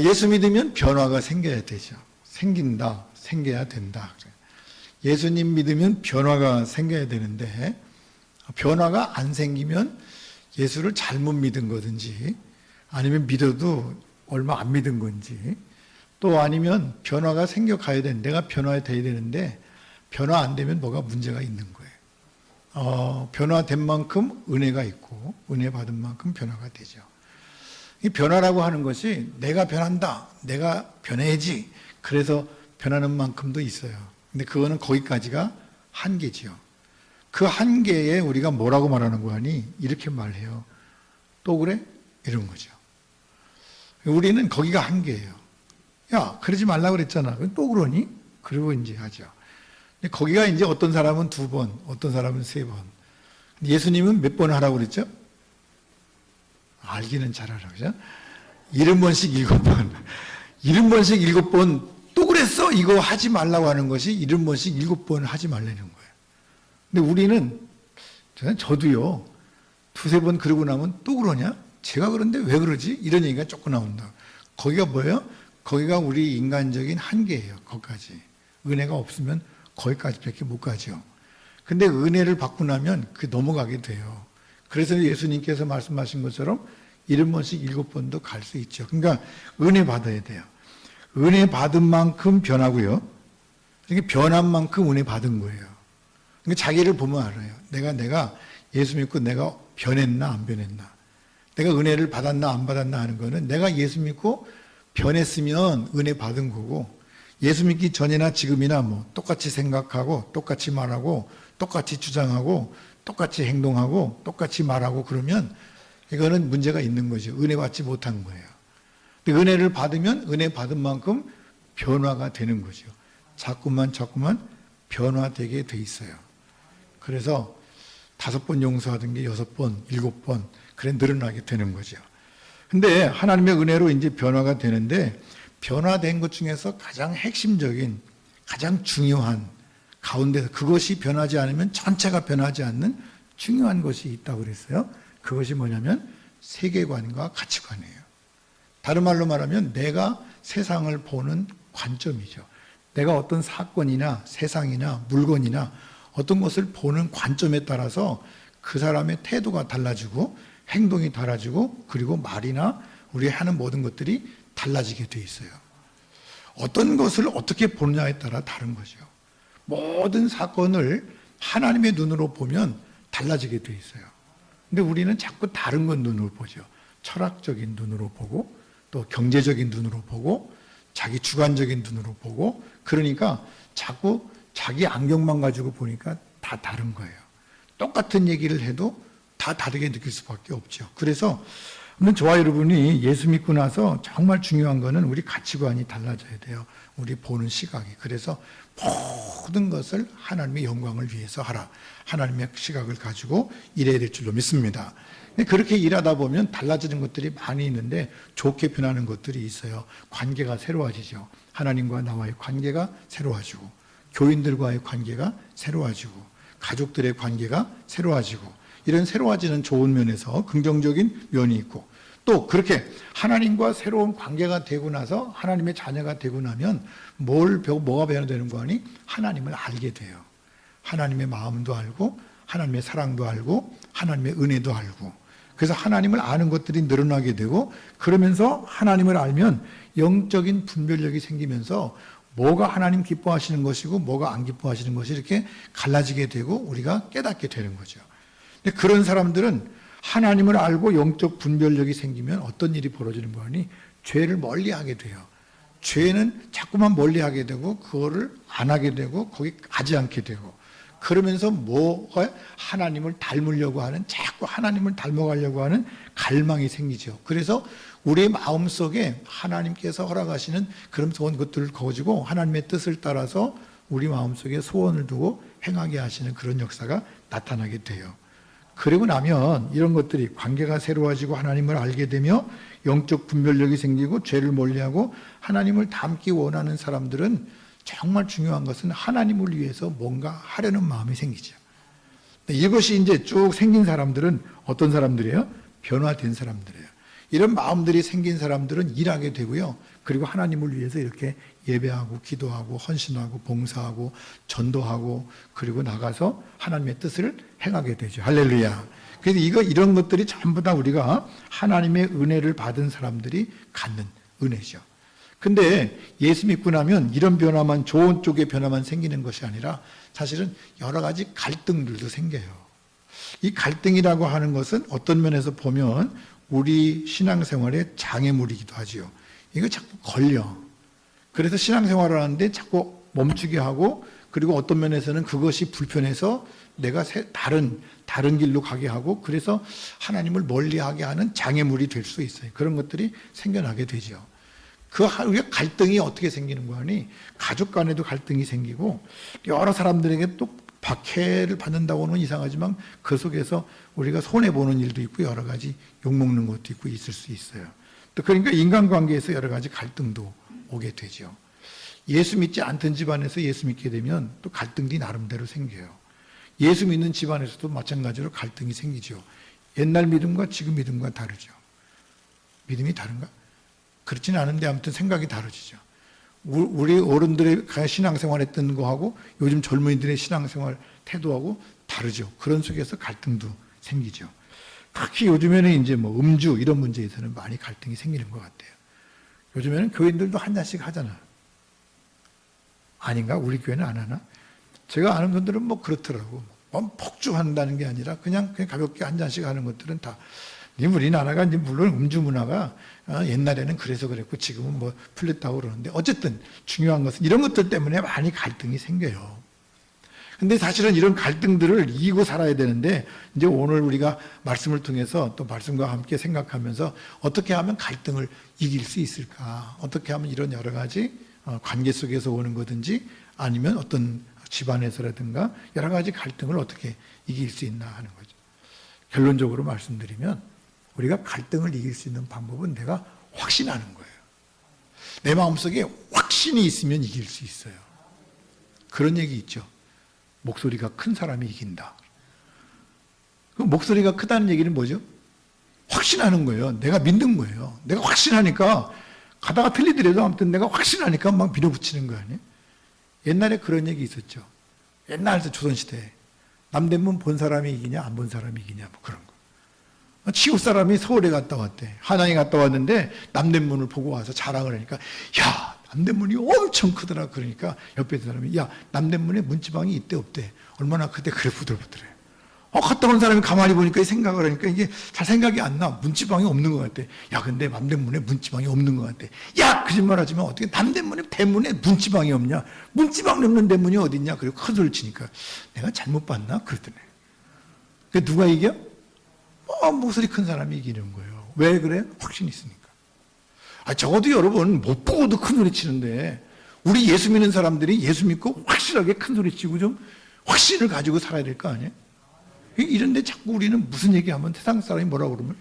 예수 믿으면 변화가 생겨야 되죠. 생긴다, 생겨야 된다. 예수님 믿으면 변화가 생겨야 되는데 변화가 안 생기면 예수를 잘못 믿은 거든지 아니면 믿어도 얼마 안 믿은 건지 또 아니면 변화가 생겨가야 되는데 내가 변화돼야 되는데 변화 안 되면 뭐가 문제가 있는 거예요. 변화된 만큼 은혜가 있고 은혜 받은 만큼 변화가 되죠. 이 변화라고 하는 것이 내가 변한다, 내가 변해야지 그래서 변하는 만큼도 있어요. 근데 그거는 거기까지가 한계지요. 그 한계에 우리가 뭐라고 말하는 거 하니 이렇게 말해요. 또 그래? 이런 거죠. 우리는 거기가 한계예요. 야, 그러지 말라고 그랬잖아. 또 그러니? 그러고 이제 하죠. 근데 거기가 이제 어떤 사람은 2번, 어떤 사람은 3번. 예수님은 몇 번 하라고 그랬죠? 알기는 잘 알아, 그죠? 70번씩 7번. 70번씩 7번 또 그랬어? 이거 하지 말라고 하는 것이 70번씩 7번 하지 말라는 거예요. 근데 우리는, 저도요, 2-3번 그러고 나면 또 그러냐? 제가 그런데 왜 그러지? 이런 얘기가 조금 나온다. 거기가 뭐예요? 거기가 우리 인간적인 한계예요. 거기까지. 은혜가 없으면 거기까지밖에 못 가죠. 근데 은혜를 받고 나면 그 넘어가게 돼요. 그래서 예수님께서 말씀하신 것처럼 70번씩 7번도 갈 수 있죠. 그러니까 은혜 받아야 돼요. 은혜 받은 만큼 변하고요. 이게 변한 만큼 은혜 받은 거예요. 그러니까 자기를 보면 알아요. 내가 예수 믿고 내가 변했나 안 변했나. 내가 은혜를 받았나 안 받았나 하는 거는 내가 예수 믿고 변했으면 은혜 받은 거고 예수 믿기 전이나 지금이나 뭐 똑같이 생각하고 똑같이 말하고 똑같이 주장하고 똑같이 행동하고 똑같이 말하고 그러면 이거는 문제가 있는 거죠. 은혜 받지 못한 거예요. 근데 은혜를 받으면 은혜 받은 만큼 변화가 되는 거죠. 자꾸만 변화되게 돼 있어요. 그래서 5번 용서하던 게 6번, 7번 그래 늘어나게 되는 거죠. 근데 하나님의 은혜로 이제 변화가 되는데 변화된 것 중에서 가장 핵심적인 가장 중요한 가운데서 그것이 변하지 않으면 전체가 변하지 않는 중요한 것이 있다고 그랬어요. 그것이 뭐냐면 세계관과 가치관이에요. 다른 말로 말하면 내가 세상을 보는 관점이죠. 내가 어떤 사건이나 세상이나 물건이나 어떤 것을 보는 관점에 따라서 그 사람의 태도가 달라지고 행동이 달라지고 그리고 말이나 우리 하는 모든 것들이 달라지게 돼 있어요. 어떤 것을 어떻게 보느냐에 따라 다른 거죠. 모든 사건을 하나님의 눈으로 보면 달라지게 돼 있어요. 근데 우리는 자꾸 다른 건 눈으로 보죠. 철학적인 눈으로 보고 또 경제적인 눈으로 보고 자기 주관적인 눈으로 보고 그러니까 자꾸 자기 안경만 가지고 보니까 다 다른 거예요. 똑같은 얘기를 해도 다 다르게 느낄 수밖에 없죠. 그래서 저와 여러분이 예수 믿고 나서 정말 중요한 거는 우리 가치관이 달라져야 돼요. 우리 보는 시각이. 그래서 모든 것을 하나님의 영광을 위해서 하라. 하나님의 시각을 가지고 일해야 될 줄로 믿습니다. 그렇게 일하다 보면 달라지는 것들이 많이 있는데 좋게 변하는 것들이 있어요. 관계가 새로워지죠. 하나님과 나와의 관계가 새로워지고 교인들과의 관계가 새로워지고 가족들의 관계가 새로워지고 이런 새로워지는 좋은 면에서 긍정적인 면이 있고 또 그렇게 하나님과 새로운 관계가 되고 나서 하나님의 자녀가 되고 나면 뭐가 변화되는 거 아니? 하나님을 알게 돼요. 하나님의 마음도 알고 하나님의 사랑도 알고 하나님의 은혜도 알고 그래서 하나님을 아는 것들이 늘어나게 되고 그러면서 하나님을 알면 영적인 분별력이 생기면서 뭐가 하나님 기뻐하시는 것이고 뭐가 안 기뻐하시는 것이 이렇게 갈라지게 되고 우리가 깨닫게 되는 거죠. 근데 그런 사람들은 하나님을 알고 영적 분별력이 생기면 어떤 일이 벌어지는 거니? 죄를 멀리하게 돼요. 죄는 자꾸만 멀리하게 되고 그거를 안 하게 되고 거기 가지 않게 되고 그러면서 뭐가 하나님을 닮으려고 하는 자꾸 하나님을 닮아가려고 하는 갈망이 생기죠. 그래서 우리의 마음속에 하나님께서 허락하시는 그런 좋은 것들을 가지고 하나님의 뜻을 따라서 우리 마음속에 소원을 두고 행하게 하시는 그런 역사가 나타나게 돼요. 그리고 나면 이런 것들이 관계가 새로워지고 하나님을 알게 되며 영적 분별력이 생기고 죄를 멀리하고 하나님을 닮기 원하는 사람들은 정말 중요한 것은 하나님을 위해서 뭔가 하려는 마음이 생기죠. 이것이 이제 쭉 생긴 사람들은 어떤 사람들이에요? 변화된 사람들이에요. 이런 마음들이 생긴 사람들은 일하게 되고요. 그리고 하나님을 위해서 이렇게 예배하고 기도하고 헌신하고 봉사하고 전도하고 그리고 나가서 하나님의 뜻을 행하게 되죠. 할렐루야. 그래서 이런 것들이 전부 다 우리가 하나님의 은혜를 받은 사람들이 갖는 은혜죠. 근데 예수 믿고 나면 이런 변화만, 좋은 쪽의 변화만 생기는 것이 아니라 사실은 여러 가지 갈등들도 생겨요. 이 갈등이라고 하는 것은 어떤 면에서 보면 우리 신앙생활의 장애물이기도 하지요. 이거 자꾸 걸려. 그래서 신앙생활을 하는데 자꾸 멈추게 하고, 그리고 어떤 면에서는 그것이 불편해서 내가 다른 길로 가게 하고, 그래서 하나님을 멀리하게 하는 장애물이 될 수 있어요. 그런 것들이 생겨나게 되죠. 우리가 갈등이 어떻게 생기는 거 아니? 가족 간에도 갈등이 생기고, 여러 사람들에게 또 박해를 받는다고는 이상하지만 그 속에서 우리가 손해보는 일도 있고 여러 가지 욕먹는 것도 있고 있을 수 있어요. 또 그러니까 인간관계에서 여러 가지 갈등도 오게 되죠. 예수 믿지 않던 집안에서 예수 믿게 되면 또 갈등이 나름대로 생겨요. 예수 믿는 집안에서도 마찬가지로 갈등이 생기죠. 옛날 믿음과 지금 믿음과 다르죠. 믿음이 다른가? 그렇지는 않은데 아무튼 생각이 다르지죠. 우리 어른들의 신앙생활 했던 거하고 요즘 젊은이들의 신앙생활 태도하고 다르죠. 그런 속에서 갈등도 생기죠. 특히 요즘에는 이제 뭐 음주 이런 문제에서는 많이 갈등이 생기는 것 같아요. 요즘에는 교인들도 한 잔씩 하잖아. 아닌가? 우리 교회는 안 하나? 제가 아는 분들은 뭐 그렇더라고. 폭주한다는 게 아니라 그냥 가볍게 한 잔씩 하는 것들은 다. 우리나라가 이제 물론 음주 문화가 옛날에는 그래서 그랬고 지금은 뭐 풀렸다고 그러는데 어쨌든 중요한 것은 이런 것들 때문에 많이 갈등이 생겨요. 근데 사실은 이런 갈등들을 이기고 살아야 되는데 이제 오늘 우리가 말씀을 통해서 또 말씀과 함께 생각하면서 어떻게 하면 갈등을 이길 수 있을까? 어떻게 하면 이런 여러 가지 관계 속에서 오는 거든지 아니면 어떤 집안에서라든가 여러 가지 갈등을 어떻게 이길 수 있나 하는 거죠. 결론적으로 말씀드리면 우리가 갈등을 이길 수 있는 방법은 내가 확신하는 거예요. 내 마음속에 확신이 있으면 이길 수 있어요. 그런 얘기 있죠. 목소리가 큰 사람이 이긴다. 그 목소리가 크다는 얘기는 뭐죠? 확신하는 거예요. 내가 믿는 거예요. 내가 확신하니까 가다가 틀리더라도 아무튼 내가 확신하니까 막 밀어붙이는 거 아니에요? 옛날에 그런 얘기 있었죠. 옛날에 조선시대에 남대문 본 사람이 이기냐 안 본 사람이 이기냐 뭐 그런 거. 치우 사람이 서울에 갔다 왔대. 한양에 갔다 왔는데 남대문을 보고 와서 자랑을 하니까 야 남대문이 엄청 크더라. 그러니까 옆에 있는 사람이 야 남대문에 문지방이 있대 없대. 얼마나 크대. 그래 부들부들해. 갔다 온 사람이 가만히 보니까 생각을 하니까 이게 잘 생각이 안 나. 문지방이 없는 것 같대. 야 근데 남대문에 문지방이 없는 것 같대. 야 거짓말하지만 어떻게 남대문에 대문에 문지방이 없냐. 문지방이 없는 대문이 어딨냐. 그리고 큰 소리를 치니까 내가 잘못 봤나? 그러더니 그 누가 이겨? 목소리 큰 사람이 이기는 거예요. 왜 그래? 확신이 있으니까. 적어도 여러분 못 보고도 큰 소리 치는데 우리 예수 믿는 사람들이 예수 믿고 확실하게 큰 소리 치고 좀 확신을 가지고 살아야 될 거 아니에요? 이런데 자꾸 우리는 무슨 얘기하면 세상 사람이 뭐라고 그러면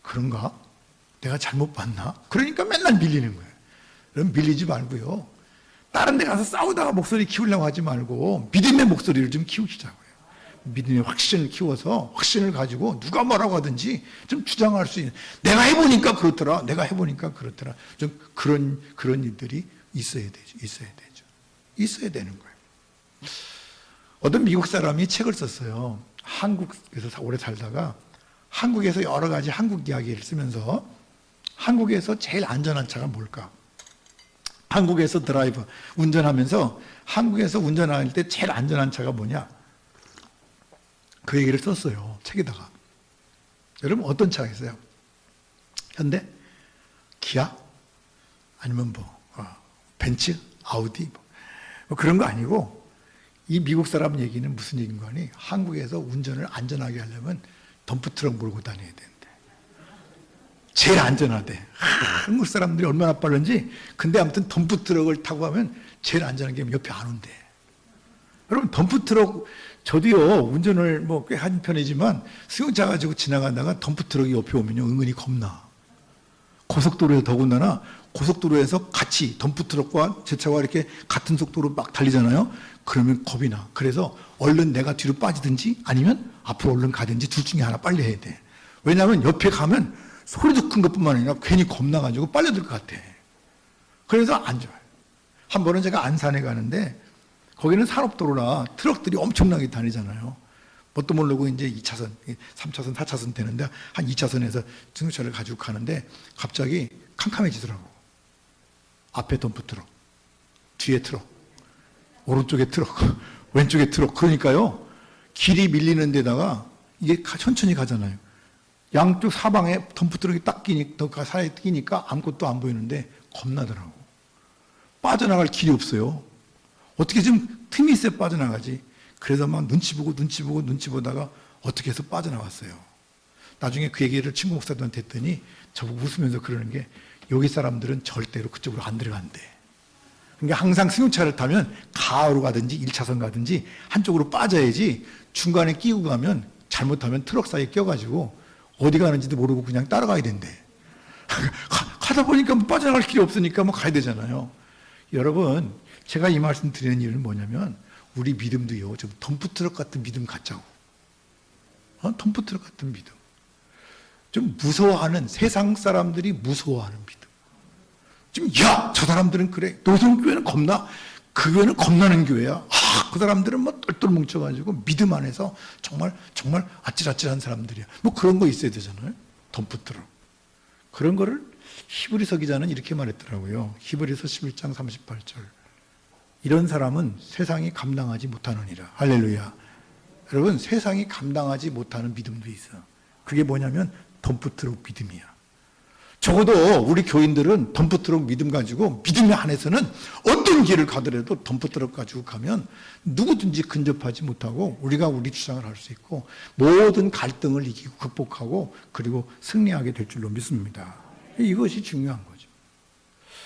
그런가? 내가 잘못 봤나? 그러니까 맨날 밀리는 거예요. 그럼 밀리지 말고요. 다른 데 가서 싸우다가 목소리 키우려고 하지 말고 믿음의 목소리를 좀 키우시자고요. 믿음의 확신을 키워서 확신을 가지고 누가 뭐라고 하든지 좀 주장할 수 있는, 내가 해보니까 그렇더라. 내가 해보니까 그렇더라. 좀 그런 일들이 있어야 되는 거예요. 어떤 미국 사람이 책을 썼어요. 한국에서 오래 살다가 한국에서 여러 가지 한국 이야기를 쓰면서 한국에서 제일 안전한 차가 뭘까? 한국에서 드라이브, 운전하면서 한국에서 운전할 때 제일 안전한 차가 뭐냐? 그 얘기를 썼어요. 책에다가. 여러분 어떤 차가 있어요? 현대? 기아? 아니면 벤츠? 아우디? 뭐 그런 거 아니고 이 미국 사람 얘기는 무슨 얘기인 거 아니? 한국에서 운전을 안전하게 하려면 덤프트럭 몰고 다녀야 된대. 제일 안전하대. 한국 사람들이 얼마나 빠른지. 근데 아무튼 덤프트럭을 타고 가면 제일 안전한 게 옆에 안 온대. 여러분 덤프트럭, 저도요 운전을 뭐 꽤 한 편이지만 승용차 가지고 지나가다가 덤프트럭이 옆에 오면요 은근히 겁나. 고속도로에 더군다나 고속도로에서 같이 덤프트럭과 제 차가 이렇게 같은 속도로 막 달리잖아요. 그러면 겁이 나. 그래서 얼른 내가 뒤로 빠지든지 아니면 앞으로 얼른 가든지 둘 중에 하나 빨리 해야 돼. 왜냐하면 옆에 가면 소리도 큰 것뿐만 아니라 괜히 겁나가지고 빨려들 것 같아. 그래서 안 좋아요. 한 번은 제가 안산에 가는데 거기는 산업도로라 트럭들이 엄청나게 다니잖아요. 뭣도 모르고 이제 2차선, 3차선, 4차선 되는데 한 2차선에서 승용차를 가지고 가는데 갑자기 캄캄해지더라고. 앞에 덤프트럭, 뒤에 트럭, 오른쪽에 트럭, 왼쪽에 트럭. 그러니까요, 길이 밀리는 데다가 이게 천천히 가잖아요. 양쪽 사방에 덤프트럭이 딱 끼니까, 사이에 끼니까 아무것도 안 보이는데 겁나더라고. 빠져나갈 길이 없어요. 어떻게 좀 틈이 있어야 빠져나가지. 그래서 막 눈치 보다가 어떻게 해서 빠져나왔어요. 나중에 그 얘기를 친구 목사들한테 했더니 저보고 웃으면서 그러는 게 여기 사람들은 절대로 그쪽으로 안 들어간대. 그러니까 항상 승용차를 타면 가로 가든지 1차선 가든지 한쪽으로 빠져야지 중간에 끼고 가면 잘못하면 트럭 사이에 껴가지고 어디 가는지도 모르고 그냥 따라가야 된대. 가다 보니까 뭐 빠져나갈 길이 없으니까 뭐 가야 되잖아요. 여러분, 제가 이 말씀 드리는 이유는 뭐냐면 우리 믿음도요, 좀 덤프트럭 같은 믿음 갖자고. 덤프트럭 같은 믿음. 좀 무서워하는, 세상 사람들이 무서워하는 믿음. 좀, 야! 저 사람들은 그래. 노성교회는 겁나. 그 교회는 겁나는 교회야. 그 사람들은 뭐 똘똘 뭉쳐가지고 믿음 안에서 정말 아찔아찔한 사람들이야. 뭐 그런 거 있어야 되잖아요. 덤프트럭. 그런 거를 히브리서 기자는 이렇게 말했더라고요. 히브리서 11장 38절. 이런 사람은 세상이 감당하지 못하느니라. 할렐루야. 여러분, 세상이 감당하지 못하는 믿음도 있어. 그게 뭐냐면 덤프트럭 믿음이야. 적어도 우리 교인들은 덤프트럭 믿음 가지고 믿음 안에서는 어떤 길을 가더라도 덤프트럭 가지고 가면 누구든지 근접하지 못하고 우리가 우리 주장을 할 수 있고 모든 갈등을 이기고 극복하고 그리고 승리하게 될 줄로 믿습니다. 이것이 중요한 거죠.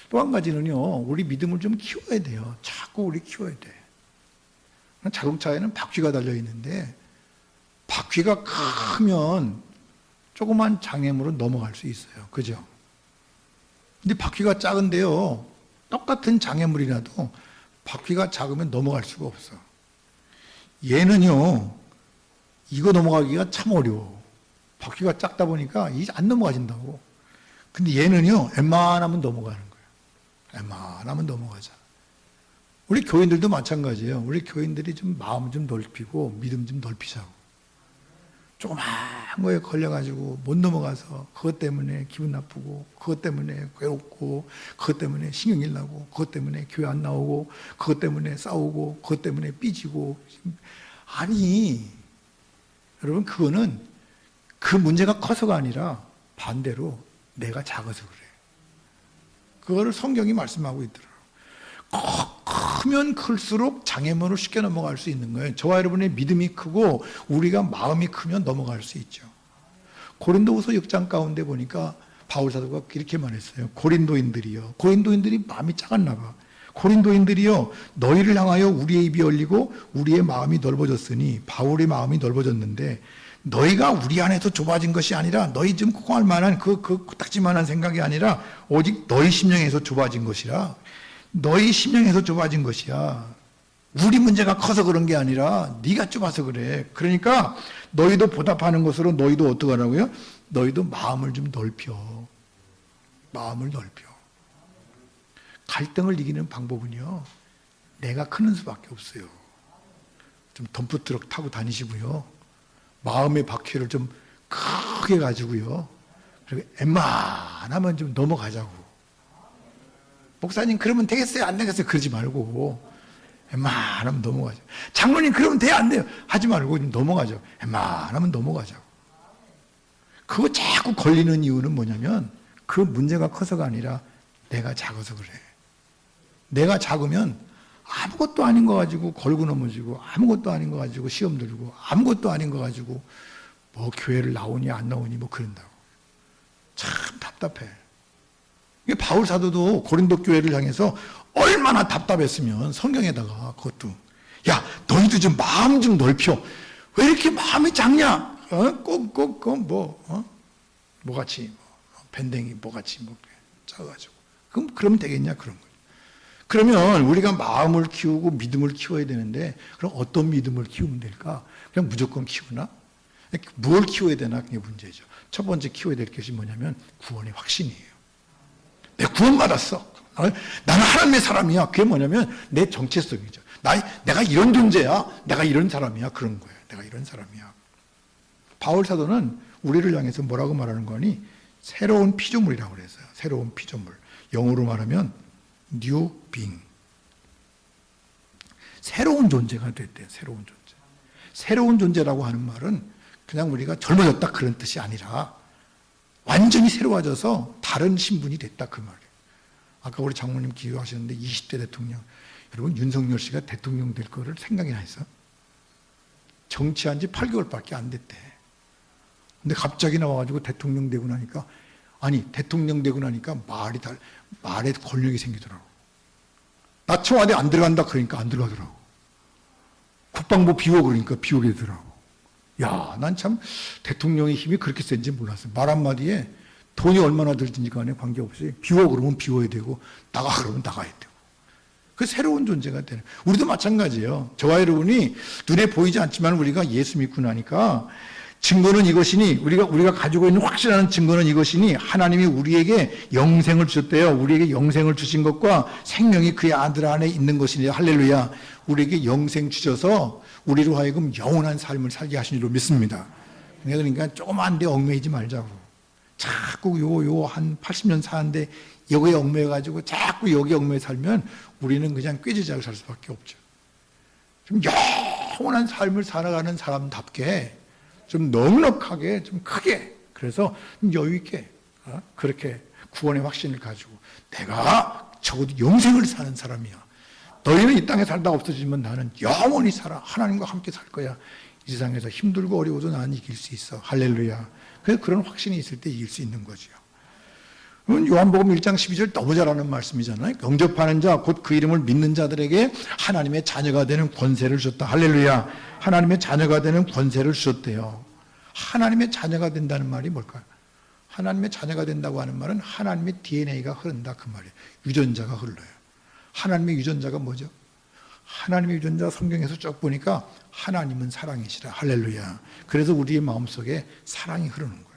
또 한 가지는요, 우리 믿음을 좀 키워야 돼요. 자꾸 우리 키워야 돼. 자동차에는 바퀴가 달려 있는데 바퀴가 크면 조그만 장애물은 넘어갈 수 있어요. 그죠? 근데 바퀴가 작은데요, 똑같은 장애물이라도 바퀴가 작으면 넘어갈 수가 없어. 얘는요, 이거 넘어가기가 참 어려워. 바퀴가 작다 보니까 이게 안 넘어가진다고. 근데 얘는요, 웬만하면 넘어가는 거예요. 웬만하면 넘어가자. 우리 교인들도 마찬가지예요. 우리 교인들이 좀 마음 좀 넓히고 믿음 좀 넓히자고. 조그만 거에 걸려가지고 못 넘어가서 그것 때문에 기분 나쁘고 그것 때문에 괴롭고 그것 때문에 신경질 나고 그것 때문에 교회 안 나오고 그것 때문에 싸우고 그것 때문에 삐지고. 아니, 여러분, 그거는 그 문제가 커서가 아니라 반대로 내가 작아서 그래. 그거를 성경이 말씀하고 있더라고요. 크면 클수록 장애물을 쉽게 넘어갈 수 있는 거예요. 저와 여러분의 믿음이 크고 우리가 마음이 크면 넘어갈 수 있죠. 고린도후서 6장 가운데 보니까 바울 사도가 이렇게 말했어요. 고린도인들이 마음이 작았나 봐. 고린도인들이요, 너희를 향하여 우리의 입이 열리고 우리의 마음이 넓어졌으니, 바울의 마음이 넓어졌는데 너희가 우리 안에서 좁아진 것이 아니라 너희 좀 콩할 만한 그 코딱지만한 생각이 아니라 오직 너희 심령에서 좁아진 것이라. 너희 심령에서 좁아진 것이야. 우리 문제가 커서 그런 게 아니라 네가 좁아서 그래. 그러니까 너희도 보답하는 것으로 너희도 어떡하라고요? 너희도 마음을 좀 넓혀. 마음을 넓혀. 갈등을 이기는 방법은요, 내가 크는 수밖에 없어요. 좀 덤프트럭 타고 다니시고요, 마음의 바퀴를 좀 크게 가지고요, 그리고 웬만하면 좀 넘어가자고. 목사님 그러면 되겠어요? 안 되겠어요? 그러지 말고 웬만하면 넘어가죠. 장로님 그러면 돼요? 안 돼요? 하지 말고 좀 넘어가죠. 웬만하면 넘어가자고. 그거 자꾸 걸리는 이유는 뭐냐면 그 문제가 커서가 아니라 내가 작아서 그래. 내가 작으면 아무것도 아닌 거 가지고 걸고 넘어지고, 아무것도 아닌 거 가지고 시험 들고, 아무것도 아닌 거 가지고 뭐 교회를 나오니 안 나오니 뭐 그런다고. 참 답답해. 바울 사도도 고린도 교회를 향해서 얼마나 답답했으면 성경에다가 그것도, 야 너희도 좀 마음 좀 넓혀. 왜 이렇게 마음이 작냐? 뭐같이 밴댕이 뭐같이 뭐 짜가지고. 그러면 되겠냐 그런 거죠. 그러면 우리가 마음을 키우고 믿음을 키워야 되는데, 그럼 어떤 믿음을 키우면 될까? 그냥 무조건 키우나? 뭘 키워야 되나 그게 문제죠. 첫 번째 키워야 될 것이 뭐냐면 구원의 확신이에요. 내가 구원받았어. 나는 하나님의 사람이야. 그게 뭐냐면 내 정체성이죠. 내가 이런 존재야. 내가 이런 사람이야. 그런 거예요. 내가 이런 사람이야. 바울 사도는 우리를 향해서 뭐라고 말하는 거니? 새로운 피조물이라고 그랬어요. 새로운 피조물. 영어로 말하면 new being. 새로운 존재가 됐대요. 새로운 존재. 새로운 존재라고 하는 말은 그냥 우리가 젊어졌다 그런 뜻이 아니라 완전히 새로워져서 다른 신분이 됐다 그 말이에요. 아까 우리 장모님 기도하셨는데 20대 대통령. 여러분 윤석열 씨가 대통령 될 거를 생각이나 했어? 정치한 지 8개월밖에 안 됐대. 근데 갑자기 나와가지고 대통령 되고 나니까 대통령 되고 나니까 말에 권력이 생기더라고. 나 청와대 안 들어간다 그러니까 안 들어가더라고. 국방부 비워 그러니까 비우게 되더라고. 야, 난 참 대통령의 힘이 그렇게 센지 몰랐어요. 말 한마디에 돈이 얼마나 들든지 간에 관계없이 비워 그러면 비워야 되고 나가 그러면 나가야 되고. 그 새로운 존재가 되는. 우리도 마찬가지예요. 저와 여러분이 눈에 보이지 않지만 우리가 예수 믿고 나니까 증거는 이것이니 우리가 가지고 있는 확실한 증거는 이것이니 하나님이 우리에게 영생을 주셨대요. 우리에게 영생을 주신 것과 생명이 그의 아들 안에 있는 것이니 할렐루야. 우리에게 영생 주셔서 우리로 하여금 영원한 삶을 살게 하신 줄로 믿습니다. 그러니까 조그만데 얽매이지 말자고. 자꾸 요 한 80년 사는데 여기에 얽매여가지고 자꾸 여기 얽매여 살면 우리는 그냥 꾀지작을 살 수밖에 없죠. 좀 영원한 삶을 살아가는 사람답게 좀 넉넉하게 좀 크게 그래서 여유 있게 그렇게 구원의 확신을 가지고 내가 적어도 영생을 사는 사람이야. 너희는 이 땅에 살다 없어지면 나는 영원히 살아. 하나님과 함께 살 거야. 이 세상에서 힘들고 어려워도 나는 이길 수 있어. 할렐루야. 그래서 그런 확신이 있을 때 이길 수 있는 거죠. 요한복음 1장 12절 너무 잘 아는 말씀이잖아요. 영접하는 자 곧 그 이름을 믿는 자들에게 하나님의 자녀가 되는 권세를 주셨다. 할렐루야. 하나님의 자녀가 되는 권세를 주셨대요. 하나님의 자녀가 된다는 말이 뭘까요? 하나님의 자녀가 된다고 하는 말은 하나님의 DNA가 흐른다 그 말이에요. 유전자가 흘러요. 하나님의 유전자가 뭐죠? 하나님의 유전자 성경에서 쭉 보니까 하나님은 사랑이시라. 할렐루야. 그래서 우리의 마음속에 사랑이 흐르는 거예요.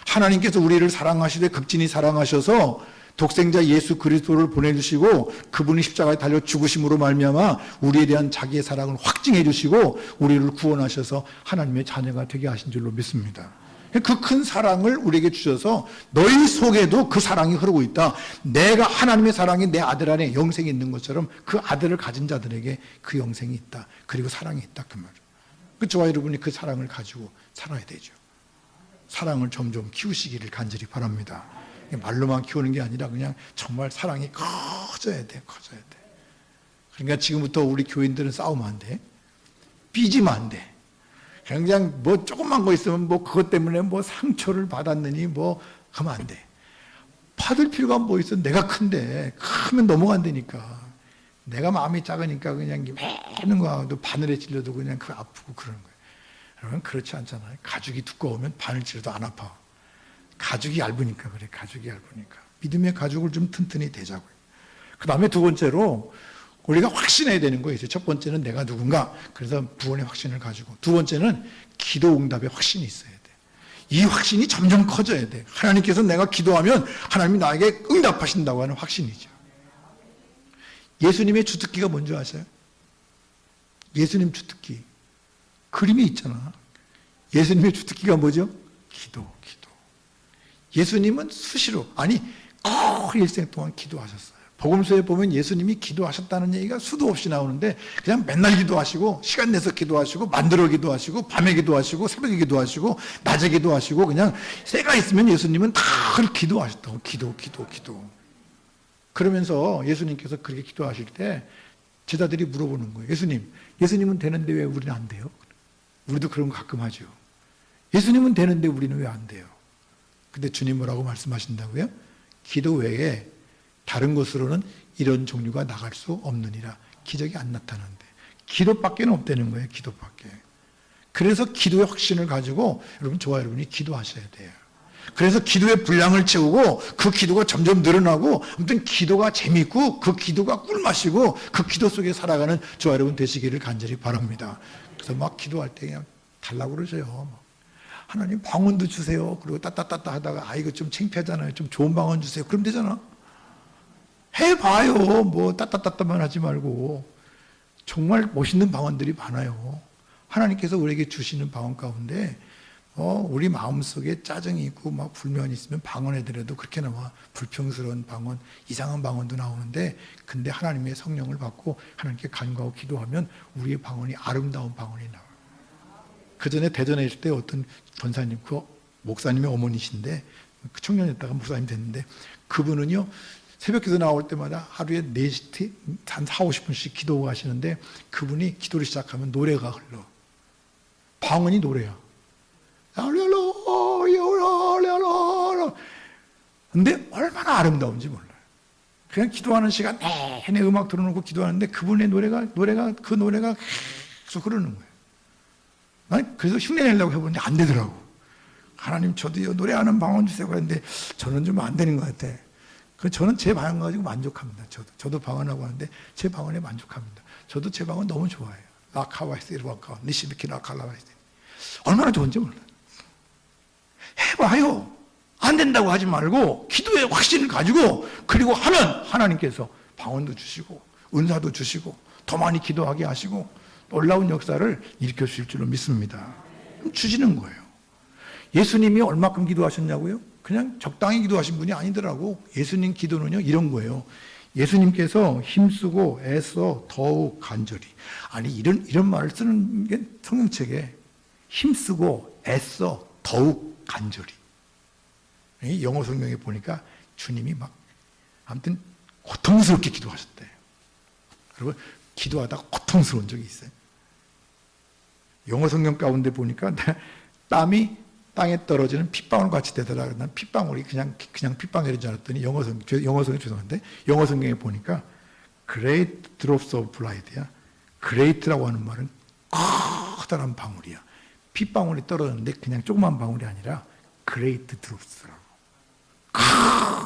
하나님께서 우리를 사랑하시되 극진히 사랑하셔서 독생자 예수 그리스도를 보내주시고 그분이 십자가에 달려 죽으심으로 말미암아 우리에 대한 자기의 사랑을 확증해 주시고 우리를 구원하셔서 하나님의 자녀가 되게 하신 줄로 믿습니다. 그 큰 사랑을 우리에게 주셔서 너희 속에도 그 사랑이 흐르고 있다. 내가 하나님의 사랑이 내 아들 안에 영생이 있는 것처럼 그 아들을 가진 자들에게 그 영생이 있다. 그리고 사랑이 있다. 그 말이에요. 그 저와 여러분이 그 사랑을 가지고 살아야 되죠. 사랑을 점점 키우시기를 간절히 바랍니다. 말로만 키우는 게 아니라 그냥 정말 사랑이 커져야 돼. 커져야 돼. 그러니까 지금부터 우리 교인들은 싸우면 안 돼. 삐지면 안 돼. 그냥 뭐 조그만 거 있으면 뭐 그것 때문에 뭐 상처를 받았느니 뭐 하면 안 돼. 받을 필요가 뭐 있어. 내가 큰데 크면 넘어간다니까. 내가 마음이 작으니까 그냥 매는 거하고도 바늘에 찔려도 그냥 그 아프고 그러는 거예요. 여러분 그렇지 않잖아요. 가죽이 두꺼우면 바늘 찔려도 안 아파. 가죽이 얇으니까 그래. 가죽이 얇으니까. 믿음의 가죽을 좀 튼튼히 대자고요. 그 다음에 두 번째로 우리가 확신해야 되는 거예요. 첫 번째는 내가 누군가. 그래서 구원의 확신을 가지고. 두 번째는 기도 응답의 확신이 있어야 돼. 이 확신이 점점 커져야 돼. 하나님께서 내가 기도하면 하나님이 나에게 응답하신다고 하는 확신이죠. 예수님의 주특기가 뭔지 아세요? 예수님 주특기. 그림이 있잖아. 예수님의 주특기가 뭐죠? 기도. 예수님은 수시로, 일생 동안 기도하셨어요. 복음서에 보면 예수님이 기도하셨다는 얘기가 수도 없이 나오는데 그냥 맨날 기도하시고 시간 내서 기도하시고 만들어 기도하시고 밤에 기도하시고 새벽에 기도하시고 낮에 기도하시고 그냥 새가 있으면 예수님은 다 기도하셨다고. 기도. 그러면서 예수님께서 그렇게 기도하실 때 제자들이 물어보는 거예요. 예수님은 되는데 왜 우리는 안 돼요? 우리도 그런 거 가끔 하죠. 예수님은 되는데 우리는 왜 안 돼요? 근데 주님 뭐라고 말씀하신다고요? 기도 외에 다른 것으로는 이런 종류가 나갈 수 없느니라. 기적이 안 나타나는데. 기도밖에 없다는 거예요. 기도밖에. 그래서 기도의 확신을 가지고 저와 여러분이 기도하셔야 돼요. 그래서 기도의 분량을 채우고 그 기도가 점점 늘어나고 아무튼 기도가 재미있고 그 기도가 꿀맛이고 그 기도 속에 살아가는 저와 여러분 되시기를 간절히 바랍니다. 그래서 막 기도할 때 그냥 달라고 그러세요. 하나님 방언도 주세요. 그리고 따따따따 하다가 아 이거 좀 창피하잖아요. 좀 좋은 방언 주세요. 그럼 되잖아. 해봐요. 뭐 따따따따만 하지 말고. 정말 멋있는 방언들이 많아요. 하나님께서 우리에게 주시는 방언 가운데 우리 마음속에 짜증이 있고 막 불만이 있으면 방언해드려도 그렇게 나와. 불평스러운 방언, 이상한 방언도 나오는데 근데 하나님의 성령을 받고 하나님께 간구하고 기도하면 우리의 방언이 아름다운 방언이 나와요. 그 전에 대전에 있을 때 어떤 권사님, 그 목사님의 어머니신데 그 청년이었다가 목사님 됐는데 그분은요 새벽기도 나올 때마다 하루에 4시, 한 4, 50분씩 기도하고 하시는데 그분이 기도를 시작하면 노래가 흘러. 방언이 노래야. 근데 얼마나 아름다운지 몰라요. 그냥 기도하는 시간 내내 음악 들어놓고 기도하는데 그분의 노래가 계속 흐르는 거예요. 난 그래서 흉내내려고 해보는데 안 되더라고. 하나님 저도요 노래하는 방언 주세요 그랬는데 저는 좀 안 되는 것 같아. 저는 제 방언 가지고 만족합니다. 저도 방언하고 하는데 제 방언에 만족합니다. 저도 제 방언 너무 좋아해요. 라카와이스 이르와카 니시비키 라칼라와이스 얼마나 좋은지 몰라요. 해봐요. 안 된다고 하지 말고 기도의 확신을 가지고 그리고 하면 하나님께서 방언도 주시고 은사도 주시고 더 많이 기도하게 하시고 놀라운 역사를 일으켜 주실 줄로 믿습니다. 주시는 거예요. 예수님이 얼마큼 기도하셨냐고요? 그냥 적당히 기도하신 분이 아니더라고. 예수님 기도는요 이런 거예요. 예수님께서 힘쓰고 애써 더욱 간절히. 아니 이런 말을 쓰는 게 성경책에 힘쓰고 애써 더욱 간절히. 영어 성경에 보니까 주님이 막 아무튼 고통스럽게 기도하셨대요. 그리고 기도하다가 고통스러운 적이 있어요. 영어 성경 가운데 보니까 땀이 땅에 떨어지는 핏방울 같이 되더라. 난 핏방울이 그냥 핏방울인 줄 알았더니 영어 성경 죄송한데 영어 성경에 보니까 great drops of blood야. great라고 하는 말은 커다란 방울이야. 핏방울이 떨어졌는데 그냥 조그만 방울이 아니라 great drops라고.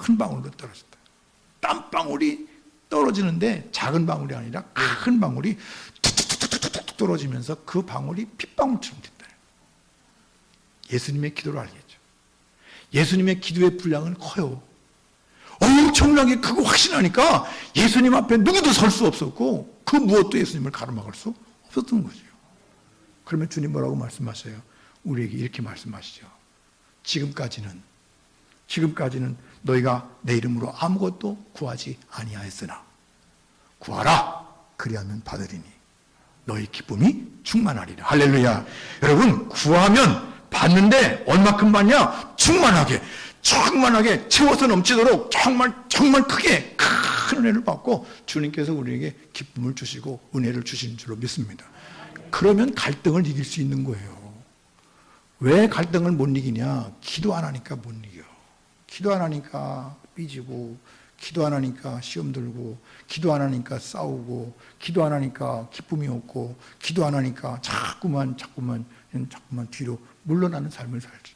큰 방울로 떨어졌다. 땀방울이 떨어지는데 작은 방울이 아니라 큰 방울이 툭툭툭툭툭 떨어지면서 그 방울이 핏방울처럼 됐다. 예수님의 기도를 알겠죠. 예수님의 기도의 분량은 커요. 엄청나게 크고 확신하니까 예수님 앞에 누구도 설 수 없었고 그 무엇도 예수님을 가로막을 수 없었던 거죠. 그러면 주님 뭐라고 말씀하세요? 우리에게 이렇게 말씀하시죠. 지금까지는 너희가 내 이름으로 아무것도 구하지 아니하였으나 구하라 그리하면 받으리니 너희 기쁨이 충만하리라. 할렐루야. 여러분 구하면 받는데 얼마큼 받냐? 충만하게 채워서 넘치도록 정말 크게 큰 은혜를 받고 주님께서 우리에게 기쁨을 주시고 은혜를 주시는 줄로 믿습니다. 그러면 갈등을 이길 수 있는 거예요. 왜 갈등을 못 이기냐? 기도 안 하니까 못 이겨. 기도 안 하니까 삐지고, 기도 안 하니까 시험 들고, 기도 안 하니까 싸우고, 기도 안 하니까 기쁨이 없고, 기도 안 하니까 자꾸만 뒤로 물러나는 삶을 살지.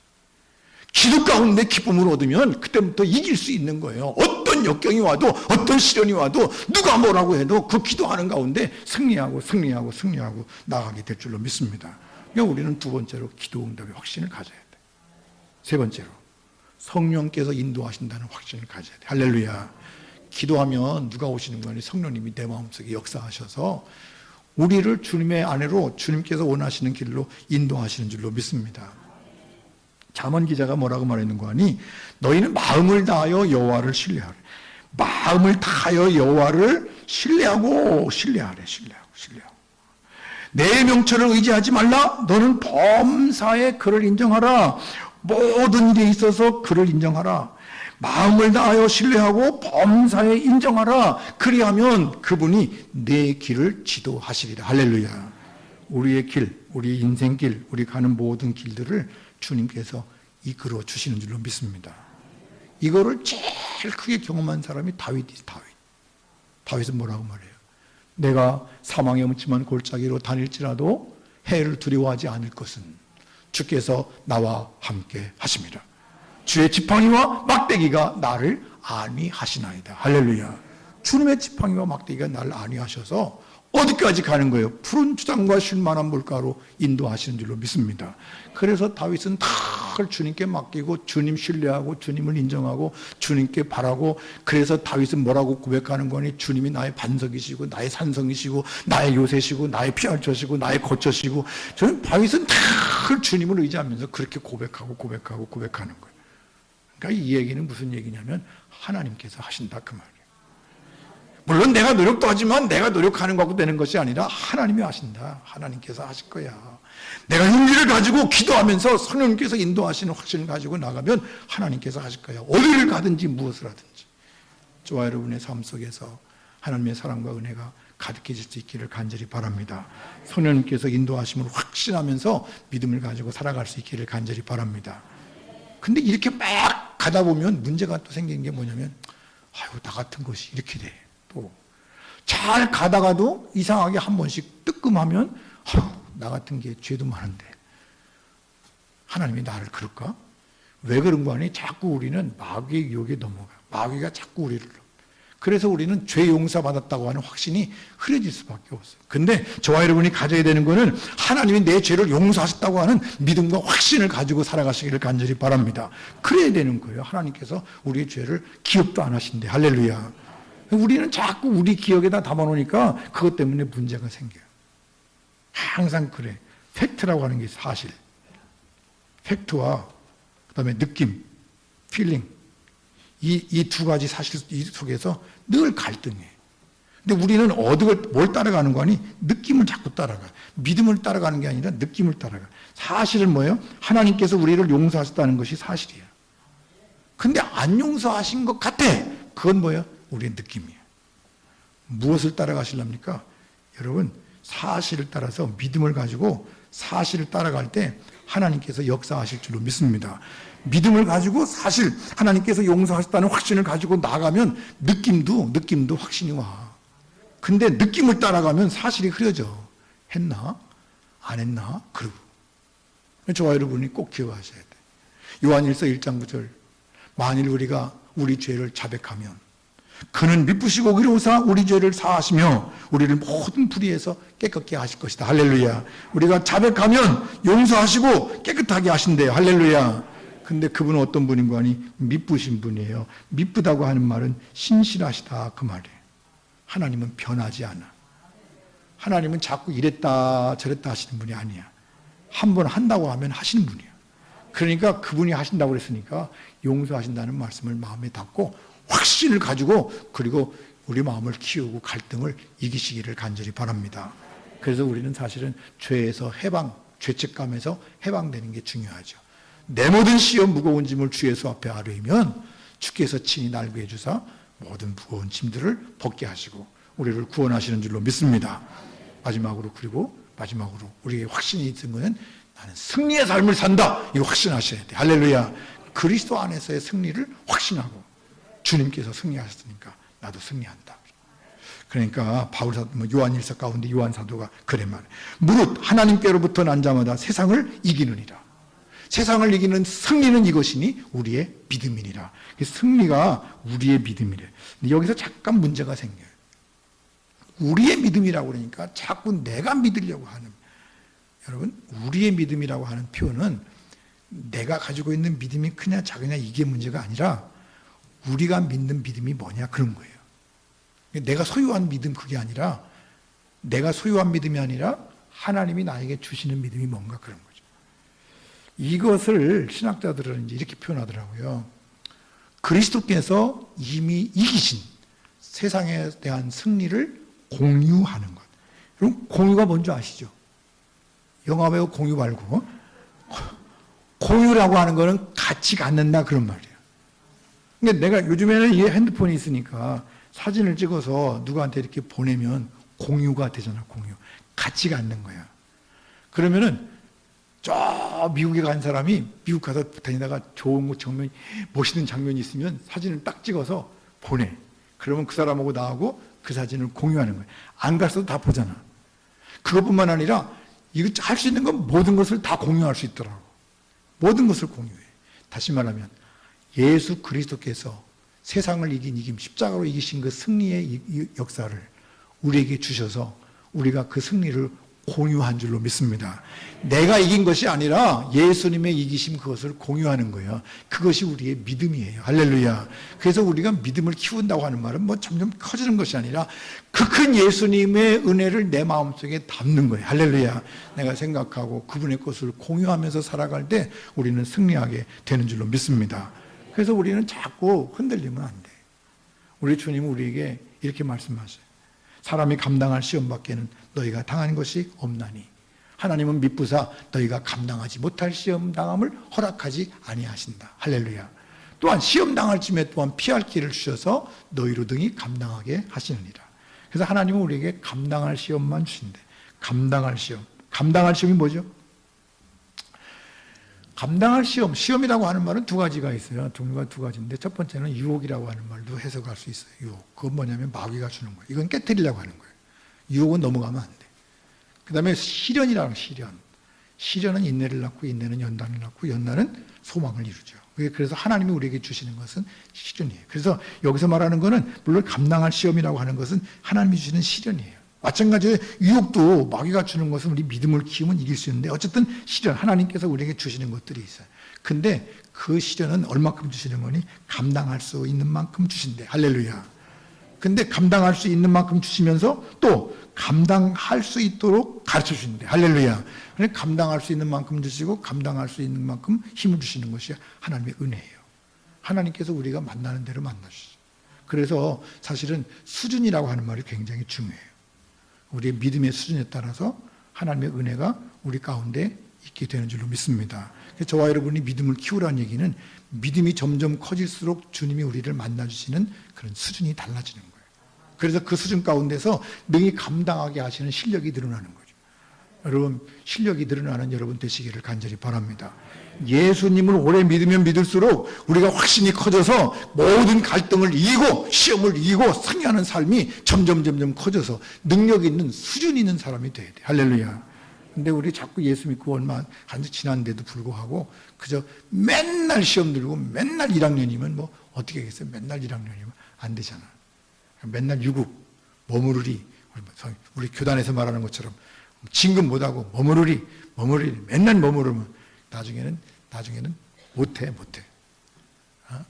기도 가운데 기쁨을 얻으면 그때부터 이길 수 있는 거예요. 어떤 역경이 와도 어떤 시련이 와도 누가 뭐라고 해도 그 기도하는 가운데 승리하고 나아가게 될 줄로 믿습니다. 그러니까 우리는 두 번째로 기도 응답의 확신을 가져야 돼. 세 번째로 성령께서 인도하신다는 확신을 가져야 돼. 할렐루야. 기도하면 누가 오시는 거 아니에요. 성령님이 내 마음속에 역사하셔서 우리를 주님의 아내로 주님께서 원하시는 길로 인도하시는 줄로 믿습니다. 잠언 기자가 뭐라고 말했는 거 아니? 너희는 마음을 다하여 여호와를 신뢰하래. 마음을 다하여 여호와를 신뢰하래. 내 명철을 의지하지 말라. 너는 범사에 그를 인정하라. 모든 일에 있어서 그를 인정하라. 마음을 다하여 신뢰하고 범사에 인정하라. 그리하면 그분이 내 길을 지도하시리라. 할렐루야. 우리의 길, 우리 인생길, 우리 가는 모든 길들을 주님께서 이끌어 주시는 줄로 믿습니다. 이거를 제일 크게 경험한 사람이 다윗이지. 다윗은 뭐라고 말해요? 내가 사망의 음침한 골짜기로 다닐지라도 해를 두려워하지 않을 것은 주께서 나와 함께 하십니다. 주의 지팡이와 막대기가 나를 안위하시나이다. 할렐루야. 주님의 지팡이와 막대기가 나를 안위하셔서 어디까지 가는 거예요? 푸른 주장과 쉴만한 물가로 인도하시는 줄로 믿습니다. 그래서 다윗은 다 주님께 맡기고 주님 신뢰하고 주님을 인정하고 주님께 바라고, 그래서 다윗은 뭐라고 고백하는 거니? 주님이 나의 반석이시고 나의 산성이시고 나의 요새시고 나의 피할처시고 나의 거처시고. 저는 다윗은 다 주님을 의지하면서 그렇게 고백하는 거예요. 그러니까 이 얘기는 무슨 얘기냐면 하나님께서 하신다 그 말이에요. 물론 내가 노력도 하지만 내가 노력하는 것도 되는 것이 아니라 하나님이 하신다. 하나님께서 하실 거야. 내가 용기를 가지고 기도하면서 성령님께서 인도하시는 확신을 가지고 나가면 하나님께서 하실 거야. 어디를 가든지 무엇을 하든지. 저와 여러분의 삶 속에서 하나님의 사랑과 은혜가 가득해질 수 있기를 간절히 바랍니다. 성령님께서 인도하심을 확신하면서 믿음을 가지고 살아갈 수 있기를 간절히 바랍니다. 근데 이렇게 막 가다 보면 문제가 또 생기는 게 뭐냐면, 아유, 나 같은 것이 이렇게 돼. 또 잘 가다가도 이상하게 한 번씩 뜨끔하면, 아유, 나 같은 게 죄도 많은데 하나님이 나를 그럴까? 왜 그런 거 아니? 자꾸 우리는 마귀의 유혹에 넘어가. 마귀가 자꾸 우리를. 그래서 우리는 죄 용서받았다고 하는 확신이 흐려질 수밖에 없어요. 근데 저와 여러분이 가져야 되는 거는 하나님이 내 죄를 용서하셨다고 하는 믿음과 확신을 가지고 살아가시기를 간절히 바랍니다. 그래야 되는 거예요. 하나님께서 우리의 죄를 기억도 안 하신대. 할렐루야. 우리는 자꾸 우리 기억에다 담아놓으니까 그것 때문에 문제가 생겨요. 항상 그래. 팩트라고 하는 게 사실. 팩트와 그다음에 느낌, 필링. 이 두 가지 사실 속에서 늘 갈등해. 근데 우리는 뭘 따라가는 거 아니? 느낌을 자꾸 따라가. 믿음을 따라가는 게 아니라 느낌을 따라가. 사실은 뭐예요? 하나님께서 우리를 용서하셨다는 것이 사실이야. 근데 안 용서하신 것 같아. 그건 뭐예요? 우리의 느낌이에요. 무엇을 따라가시렵니까? 여러분, 사실을 따라서 믿음을 가지고 사실을 따라갈 때 하나님께서 역사하실 줄로 믿습니다. 믿음을 가지고 사실 하나님께서 용서하셨다는 확신을 가지고 나가면 느낌도 확신이 와. 근데 느낌을 따라가면 사실이 흐려져. 했나? 안 했나? 그러고. 저와 여러분이 꼭 기억하셔야 돼. 요한일서 1장 9절. 만일 우리가 우리 죄를 자백하면 그는 미쁘시고 의로우사 우리 죄를 사하시며 우리를 모든 불의에서 깨끗게 하실 것이다. 할렐루야. 우리가 자백하면 용서하시고 깨끗하게 하신대요. 할렐루야. 근데 그분은 어떤 분인 거 아니? 미쁘신 분이에요. 미쁘다고 하는 말은 신실하시다 그 말이에요. 하나님은 변하지 않아. 하나님은 자꾸 이랬다 저랬다 하시는 분이 아니야. 한 번 한다고 하면 하시는 분이야. 그러니까 그분이 하신다고 그랬으니까 용서하신다는 말씀을 마음에 담고 확신을 가지고, 그리고 우리 마음을 키우고 갈등을 이기시기를 간절히 바랍니다. 그래서 우리는 사실은 죄에서 죄책감에서 해방되는 게 중요하죠. 내 모든 시험 무거운 짐을 주 예수 앞에 아뢰면 주께서 친히 날구해 주사 모든 무거운 짐들을 벗게 하시고 우리를 구원하시는 줄로 믿습니다. 마지막으로 우리의 확신이 있는 것은 나는 승리의 삶을 산다. 이거 확신하셔야 돼. 할렐루야. 그리스도 안에서의 승리를 확신하고 주님께서 승리하셨으니까 나도 승리한다. 그러니까 요한일서 가운데 요한 사도가 그래 말해. 무릇 하나님께로부터 난 자마다 세상을 이기느니라. 세상을 이기는 승리는 이것이니 우리의 믿음이니라. 승리가 우리의 믿음이래. 근데 여기서 잠깐 문제가 생겨요. 우리의 믿음이라고 그러니까 자꾸 내가 믿으려고 하는. 여러분, 우리의 믿음이라고 하는 표현은 내가 가지고 있는 믿음이 크냐 작으냐 이게 문제가 아니라 우리가 믿는 믿음이 뭐냐 그런 거예요. 내가 소유한 믿음 그게 아니라, 내가 소유한 믿음이 아니라 하나님이 나에게 주시는 믿음이 뭔가 그런 거죠. 이것을 신학자들은 이제 이렇게 표현하더라고요. 그리스도께서 이미 이기신 세상에 대한 승리를 공유하는 것. 여러분, 공유가 뭔지 아시죠? 영화 배우 공유 말고 공유라고 하는 거는 같이 갖는다 그런 말이에요. 근데 내가 요즘에는 이 핸드폰이 있으니까 사진을 찍어서 누구한테 이렇게 보내면 공유가 되잖아. 공유. 같이 갖는 거야. 그러면은 저 미국에 간 사람이 미국 가서 다니다가 좋은 장면, 멋있는 장면이 있으면 사진을 딱 찍어서 보내. 그러면 그 사람하고 나하고 그 사진을 공유하는 거야. 안 갔어도 다 보잖아. 그것뿐만 아니라 이거 할 수 있는 건 모든 것을 다 공유할 수 있더라고. 모든 것을 공유해. 다시 말하면 예수 그리스도께서 세상을 이긴 십자가로 이기신 그 승리의 역사를 우리에게 주셔서 우리가 그 승리를 공유한 줄로 믿습니다. 내가 이긴 것이 아니라 예수님의 이기심 그것을 공유하는 거예요. 그것이 우리의 믿음이에요. 할렐루야. 그래서 우리가 믿음을 키운다고 하는 말은 뭐 점점 커지는 것이 아니라 그 큰 예수님의 은혜를 내 마음속에 담는 거예요. 할렐루야. 내가 생각하고 그분의 것을 공유하면서 살아갈 때 우리는 승리하게 되는 줄로 믿습니다. 그래서 우리는 자꾸 흔들리면 안 돼. 우리 주님은 우리에게 이렇게 말씀하셔요. 사람이 감당할 시험밖에는 너희가 당한 것이 없나니 하나님은 미쁘사 너희가 감당하지 못할 시험 당함을 허락하지 아니하신다. 할렐루야. 또한 시험 당할 쯤에 또한 피할 길을 주셔서 너희로 등이 감당하게 하시느니라. 그래서 하나님은 우리에게 감당할 시험만 주신대. 감당할 시험. 감당할 시험이 뭐죠? 감당할 시험. 시험이라고 하는 말은 두 가지가 있어요. 종류가 두 가지인데 첫 번째는 유혹이라고 하는 말도 해석할 수 있어요. 유혹. 그건 뭐냐면 마귀가 주는 거예요. 이건 깨뜨리려고 하는 거예요. 유혹은 넘어가면 안 돼. 그 다음에 시련이라는 시련. 시련은 인내를 낳고 인내는 연단을 낳고 연단은 소망을 이루죠. 그래서 하나님이 우리에게 주시는 것은 시련이에요. 그래서 여기서 말하는 것은 물론 감당할 시험이라고 하는 것은 하나님이 주시는 시련이에요. 마찬가지로 유혹도 마귀가 주는 것은 우리 믿음을 키우면 이길 수 있는데 어쨌든 시련, 하나님께서 우리에게 주시는 것들이 있어요. 근데 그 시련은 얼마큼 주시는 거니? 감당할 수 있는 만큼 주신대. 할렐루야. 근데 감당할 수 있는 만큼 주시면서 또 감당할 수 있도록 가르쳐 주신대. 할렐루야. 그러니까 감당할 수 있는 만큼 주시고 감당할 수 있는 만큼 힘을 주시는 것이 하나님의 은혜예요. 하나님께서 우리가 만나는 대로 만나주시죠. 그래서 사실은 수준이라고 하는 말이 굉장히 중요해요. 우리의 믿음의 수준에 따라서 하나님의 은혜가 우리 가운데 있게 되는 줄로 믿습니다. 저와 여러분이 믿음을 키우라는 얘기는 믿음이 점점 커질수록 주님이 우리를 만나주시는 그런 수준이 달라지는 거예요. 그래서 그 수준 가운데서 능히 감당하게 하시는 실력이 늘어나는 거죠. 여러분, 실력이 늘어나는 여러분 되시기를 간절히 바랍니다. 예수님을 오래 믿으면 믿을수록 우리가 확신이 커져서 모든 갈등을 이기고 시험을 이기고 승리하는 삶이 점점 커져서 능력 있는 수준 있는 사람이 돼야 돼. 할렐루야. 근데 우리 자꾸 예수 믿고 얼마 안 지났는데도 불구하고 그저 맨날 시험 들고 맨날 1학년이면 뭐 어떻게 하겠어요? 맨날 1학년이면 안 되잖아. 맨날 유국 머무르리. 우리 교단에서 말하는 것처럼 진급 못하고 머무르리 맨날 머무르면 나중에는 못해.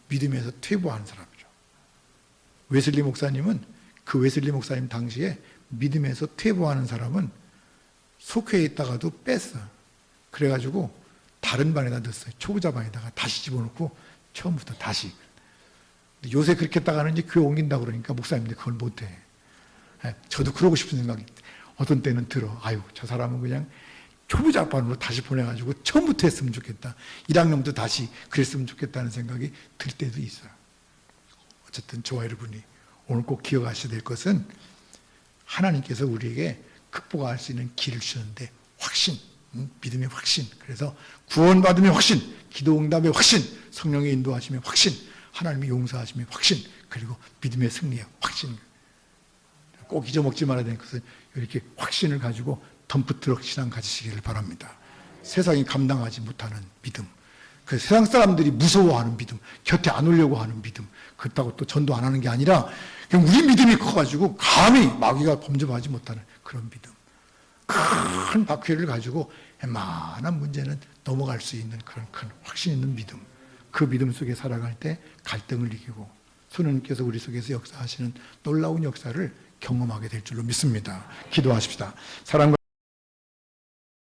믿음에서 퇴보하는 사람이죠. 웨슬리 목사님은 그 웨슬리 목사님 당시에 믿음에서 퇴보하는 사람은 속회에 있다가도 뺐어. 그래가지고 다른 반에다 넣었어요. 초보자 반에다가 다시 집어넣고 처음부터 다시. 요새 그렇게 했다가는 이제 교회 옮긴다고 그러니까 목사님들 그걸 못해. 저도 그러고 싶은 생각이 어떤 때는 들어. 아유, 저 사람은 그냥 초보자 반으로 다시 보내가지고 처음부터 했으면 좋겠다. 1학년도 다시 그랬으면 좋겠다는 생각이 들 때도 있어요. 어쨌든 저와 여러분이 오늘 꼭 기억하셔야 될 것은 하나님께서 우리에게 극복할 수 있는 길을 주셨는데 확신, 믿음의 확신. 그래서 구원받음의 확신, 기도응답의 확신, 성령의 인도하심의 확신, 하나님의 용서하심의 확신, 그리고 믿음의 승리의 확신. 꼭 잊어먹지 말아야 되는 것은 이렇게 확신을 가지고 덤프트럭 신앙 가지시기를 바랍니다. 세상이 감당하지 못하는 믿음, 그 세상 사람들이 무서워하는 믿음, 곁에 안 오려고 하는 믿음, 그렇다고 또 전도 안 하는 게 아니라 그냥 우리 믿음이 커가지고 감히 마귀가 범접하지 못하는 그런 믿음, 큰 바퀴를 가지고 웬만한 문제는 넘어갈 수 있는 그런 큰 확신 있는 믿음, 그 믿음 속에 살아갈 때 갈등을 이기고 성령님께서 우리 속에서 역사하시는 놀라운 역사를 경험하게 될 줄로 믿습니다. 기도하십시다. 사랑과